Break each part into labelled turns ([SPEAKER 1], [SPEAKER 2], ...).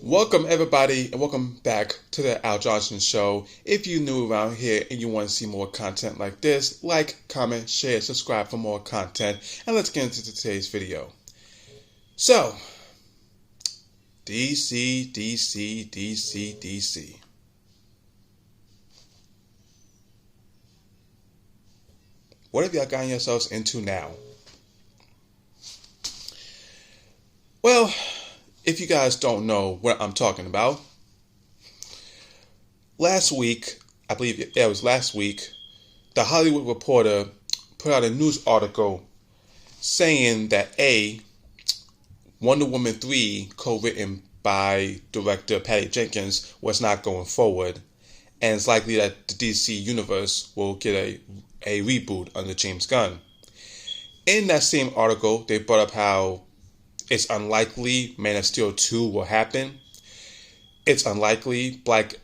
[SPEAKER 1] Welcome everybody and welcome back to the Al Johnson Show. If you're new around here and you want to see more content like this, like, comment, share, subscribe for more content, and let's get into today's video. So, DC. What have y'all gotten yourselves into now? Well, if you guys don't know what I'm talking about, last week, I believe it was last week, The Hollywood Reporter put out a news article saying that Wonder Woman 3, co-written by director Patty Jenkins, was not going forward, and it's likely that the DC universe will get a reboot under James Gunn. In that same article, they brought up how it's unlikely Man of Steel 2 will happen. It's unlikely Black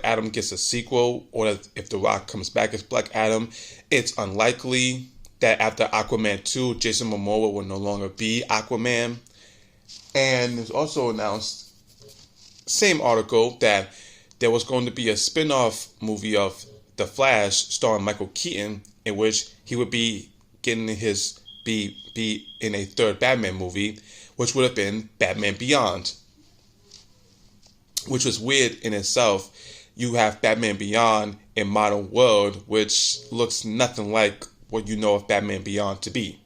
[SPEAKER 1] Adam gets a sequel, or if The Rock comes back as Black Adam. It's unlikely that after Aquaman 2, Jason Momoa will no longer be Aquaman. And it's also announced, same article, that there was going to be a spin-off movie of The Flash starring Michael Keaton, in which he would be getting be in a third Batman movie, which would have been Batman Beyond. Which was weird in itself. You have Batman Beyond in modern world, which looks nothing like what you know of Batman Beyond to be.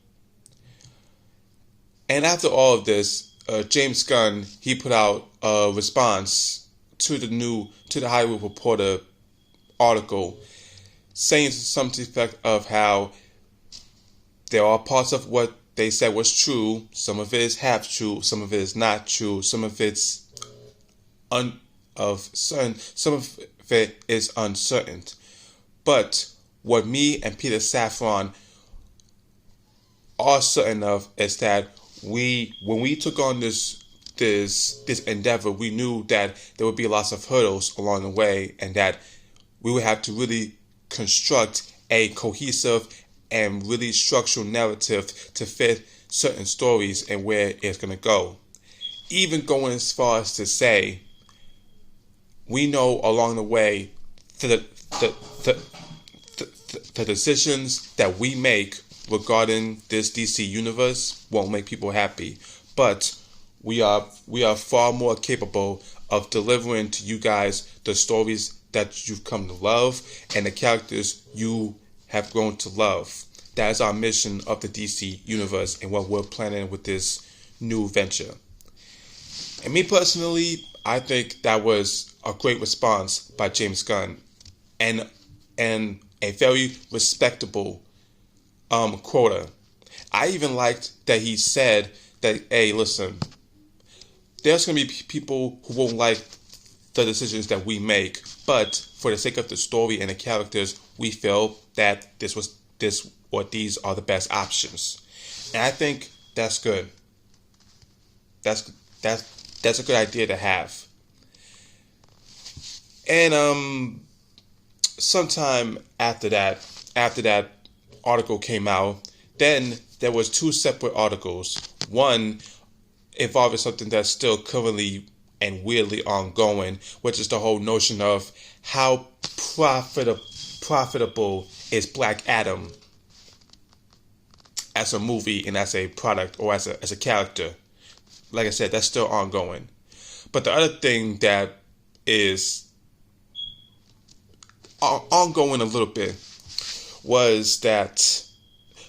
[SPEAKER 1] And after all of this, James Gunn, he put out a response to the Hollywood Reporter article, saying some to the effect of how there are parts of what they said was true. Some of it is half true. Some of it is not true. Some of it's some of it is uncertain. But what me and Peter Safran are certain of is that when we took on this endeavor, we knew that there would be lots of hurdles along the way, and that we would have to really construct a cohesive and really structural narrative to fit certain stories and where it's going to go. Even going as far as to say, we know along the way the decisions that we make regarding this DC universe won't make people happy, but we are far more capable of delivering to you guys the stories that you've come to love and the characters you have grown to love. That is our mission of the DC universe and what we're planning with this new venture. And me personally, I think that was a great response by James Gunn, and a very respectable quota. I even liked that he said that, hey, listen, there's going to be people who won't like the decisions that we make, but for the sake of the story and the characters, we feel that these are the best options. And I think that's good. That's a good idea to have. And sometime after that article came out, then there was two separate articles. One involving something that's still currently and weirdly ongoing, which is the whole notion of how profitable is Black Adam as a movie and as a product or as a character. Like I said, that's still ongoing. But the other thing that is ongoing a little bit was that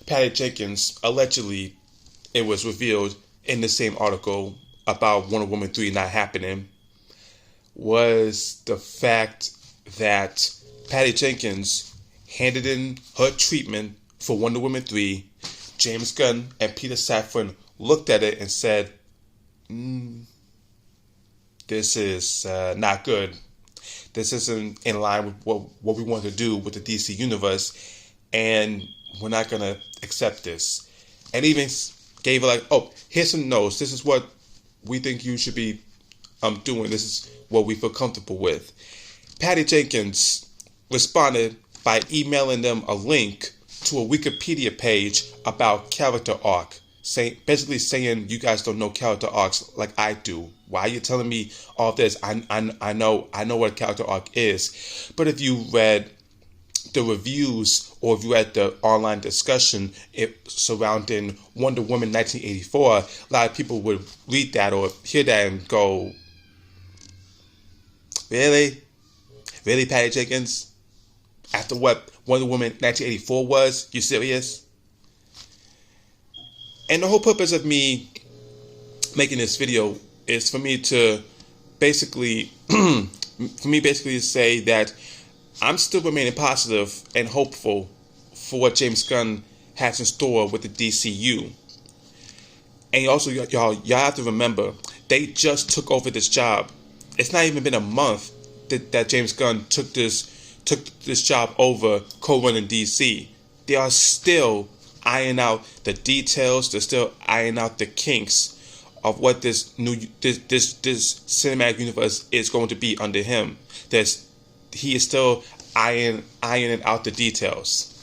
[SPEAKER 1] Patty Jenkins, allegedly, it was revealed in the same article about Wonder Woman 3 not happening, was the fact that Patty Jenkins handed in her treatment for Wonder Woman 3. James Gunn and Peter Safran looked at it and said, this is not good. This isn't in line with what we want to do with the DC universe, and we're not going to accept this. And even gave her like, oh, here's some notes. This is what we think you should be doing. This is what we feel comfortable with. Patty Jenkins responded by emailing them a link to a Wikipedia page about character arc, basically saying you guys don't know character arcs like I do. Why are you telling me all this? I know what a character arc is. But if you read the reviews or if you read the online discussion surrounding Wonder Woman 1984, a lot of people would read that or hear that and go, really? Really, Patty Jenkins? After what Wonder Woman 1984 was? You serious? And the whole purpose of me making this video is for me to basically say that I'm still remaining positive and hopeful for what James Gunn has in store with the DCU. And also, y'all have to remember, they just took over this job. It's not even been a month that James Gunn took this job over co-running DC. They are still ironing out the details. They're still ironing out the kinks of what this cinematic universe is going to be under him. He is still ironing out the details.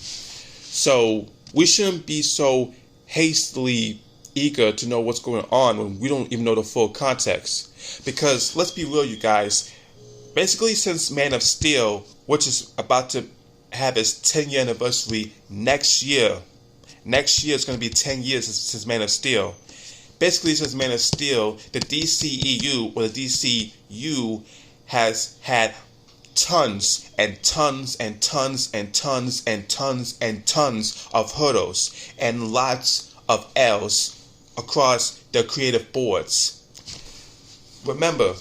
[SPEAKER 1] So we shouldn't be so hastily eager to know what's going on when we don't even know the full context. Because let's be real, you guys. Basically, since Man of Steel, which is about to have its 10-year anniversary next year. Next year is going to be 10 years since Man of Steel. Basically, since Man of Steel, the DCEU or the DCU has had tons and tons and tons and tons and tons and tons of hurdles and lots of L's across their creative boards. Remember,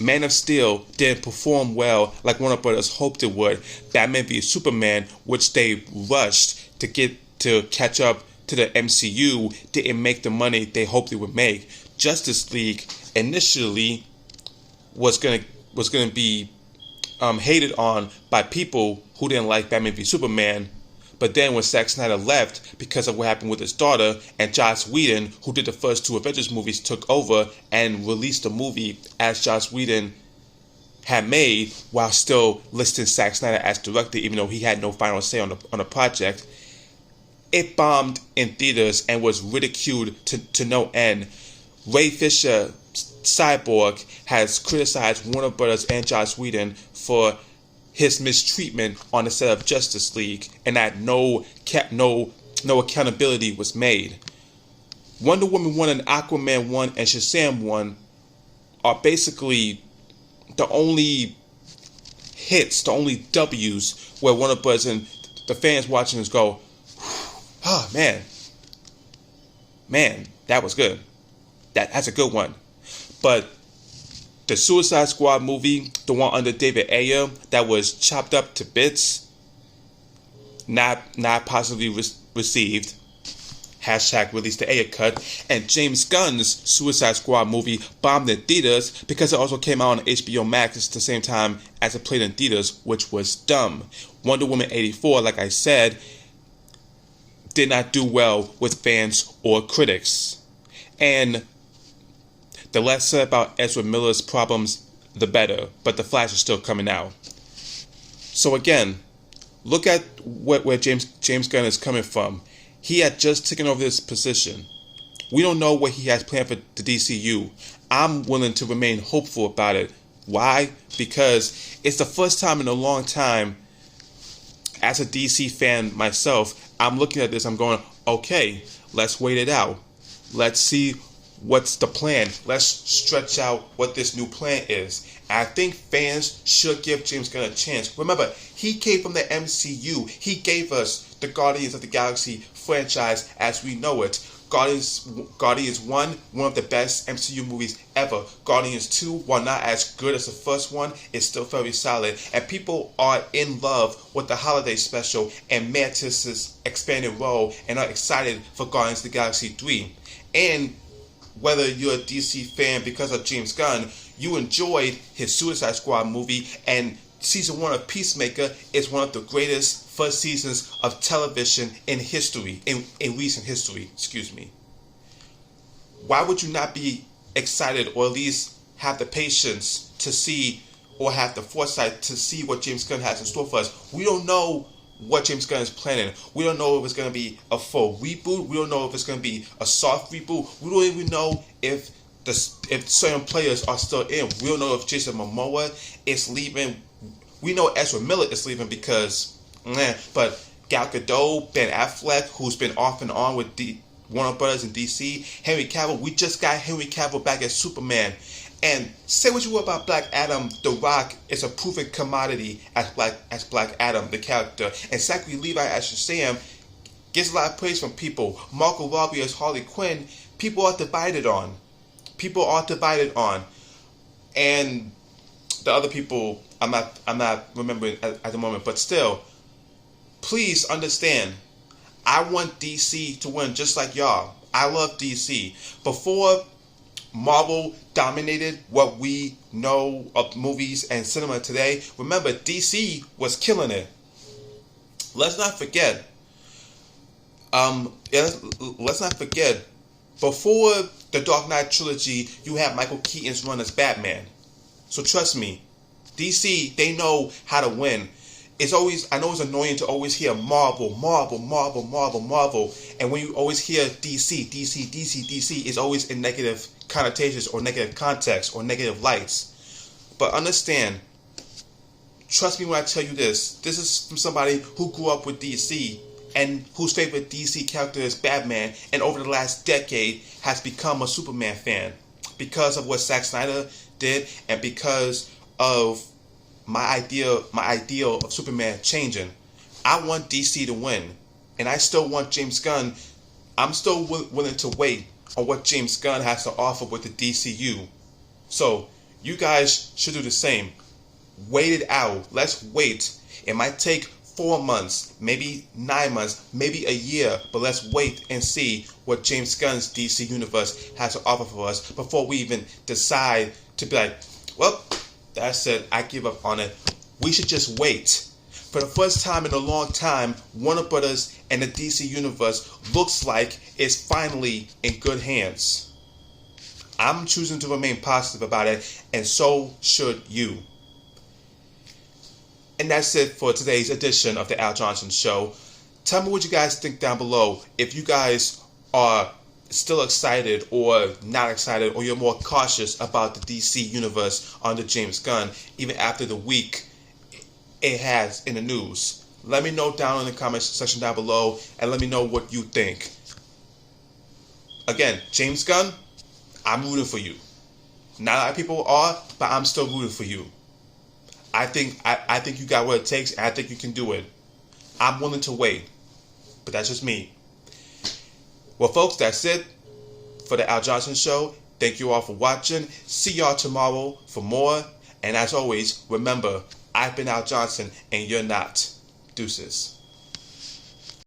[SPEAKER 1] Man of Steel didn't perform well like Warner Brothers hoped it would. Batman v Superman, which they rushed to catch up to the MCU, didn't make the money they hoped it would make. Justice League initially was gonna be hated on by people who didn't like Batman v Superman. But then when Zack Snyder left because of what happened with his daughter, and Joss Whedon, who did the first two Avengers movies, took over and released the movie as Joss Whedon had made, while still listing Zack Snyder as director, even though he had no final say on the project, it bombed in theaters and was ridiculed to no end. Ray Fisher, Cyborg, has criticized Warner Brothers and Joss Whedon for his mistreatment on the set of Justice League, and that no accountability was made. Wonder Woman 1 and Aquaman 1 and Shazam 1 are basically the only hits, the only W's where Warner Brothers and the fans watching us go, oh man, that was good. That's a good one. But the Suicide Squad movie, the one under David Ayer, that was chopped up to bits, not positively received. Hashtag release the Ayer cut. And James Gunn's Suicide Squad movie bombed in theaters because it also came out on HBO Max at the same time as it played in theaters, which was dumb. Wonder Woman 84, like I said, did not do well with fans or critics. And the less said about Ezra Miller's problems, the better. But The Flash is still coming out. So again, look at where James Gunn is coming from. He had just taken over this position. We don't know what he has planned for the DCU. I'm willing to remain hopeful about it. Why? Because it's the first time in a long time, as a DC fan myself, I'm looking at this, I'm going, okay, let's wait it out. Let's see what's the plan. Let's stretch out what this new plan is. And I think fans should give James Gunn a chance. Remember, he came from the MCU. He gave us the Guardians of the Galaxy franchise as we know it. Guardians 1, one of the best MCU movies ever. Guardians 2, while not as good as the first one, is still very solid. And people are in love with the holiday special and Mantis's expanded role and are excited for Guardians of the Galaxy 3. And whether you're a DC fan because of James Gunn, you enjoyed his Suicide Squad movie, and season 1 of Peacemaker is one of the greatest first seasons of television in history, in recent history, Why would you not be excited, or at least have the patience to see, or have the foresight to see what James Gunn has in store for us? We don't know what James Gunn is planning. We don't know if it's going to be a full reboot. We don't know if it's going to be a soft reboot. We don't even know if certain players are still in. We don't know if Jason Momoa is leaving. We know Ezra Miller is leaving because, but Gal Gadot, Ben Affleck, who's been off and on with Warner Brothers and DC, Henry Cavill. We just got Henry Cavill back as Superman. And say what you will about Black Adam, The Rock is a proven commodity as Black Adam, the character. And Zachary Levi as Shazam gets a lot of praise from people. Margot Robbie as Harley Quinn, people are divided on. And the other people, I'm not remembering at the moment, but still, please understand, I want DC to win just like y'all. I love DC. Before Marvel dominated what we know of movies and cinema today, remember, DC was killing it. Let's not forget. Let's not forget. Before the Dark Knight trilogy, you have Michael Keaton's run as Batman. So trust me, DC, they know how to win. I know it's annoying to always hear Marvel, and when you always hear DC, it's always in negative connotations or negative context or negative lights. But understand, trust me when I tell you this is from somebody who grew up with DC and whose favorite DC character is Batman, and over the last decade has become a Superman fan because of what Zack Snyder did and because of my ideal of Superman changing. I want DC to win, and I still want James Gunn. I'm still willing to wait on what James Gunn has to offer with the DCU. So you guys should do the same. Wait it out. Let's wait. It might take 4 months, maybe 9 months, maybe a year, but let's wait and see what James Gunn's DC universe has to offer for us before we even decide to be like, well, that's it, I give up on it. We should just wait. For the first time in a long time, Warner Brothers and the DC universe looks like it's finally in good hands. I'm choosing to remain positive about it, and so should you. And that's it for today's edition of the Al Johnson Show. Tell me what you guys think down below. If you guys are still excited or not excited, or you're more cautious about the DC universe under James Gunn, even after the week it has in the news. Let me know down in the comments section down below, and let me know what you think. Again, James Gunn, I'm rooting for you. Not a lot of people are, but I'm still rooting for you. I think you got what it takes, and I think you can do it. I'm willing to wait, but that's just me. Well, folks, that's it for the Al Johnson Show. Thank you all for watching. See y'all tomorrow for more. And as always, remember, I've been Al Johnson, and you're not. Deuces.